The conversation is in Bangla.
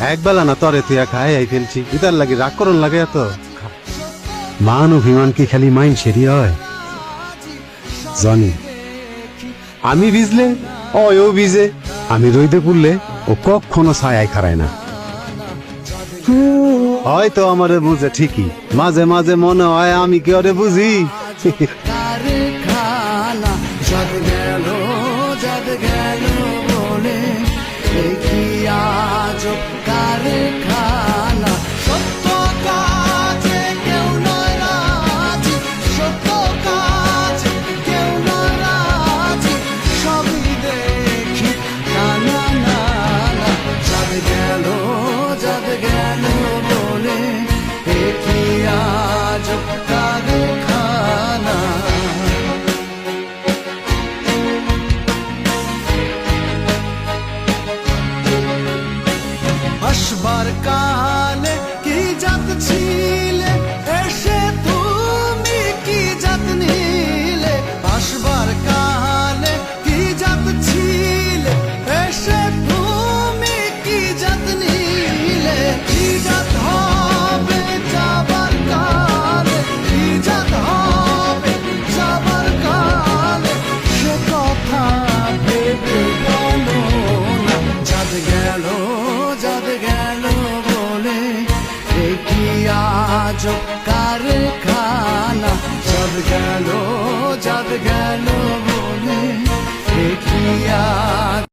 একবেলা না তরে তুই খাই আই ফেলছি ইতার লাগে রাগ করন লাগে এত মান অভিমান কি খালি মাইন সেরি হয় জানি আমি ভিজলে ও ভিজে আমি রইদে পড়লে ও কখনো ছায় খারায় না হয়তো আমারে বুঝে ঠিকই মাঝে মাঝে মনে হয় আমি কি ওরে বুঝি কারখানা জগ গেল বলে কি আজব কারখানা সত্য কাজে কেউ নয় রাজি সত্য কাজে কেউ নয় রাজি সবই দেখি না না না জগ গেল বলে কি আজব কারখানা আসবার কালে কি জাত ছিলে এসে তুমি কি জাত নিলে আসবার কালে কি জাত ছিলে এসে তুমি কি জাত নিলে কি জাত হবে যাবার কালে কি জাত হবে যাবার কালে সে কথা ভেবে বলো না জাত গেল বলে কি আজব কারখানা জাত গেল বলে কি আজব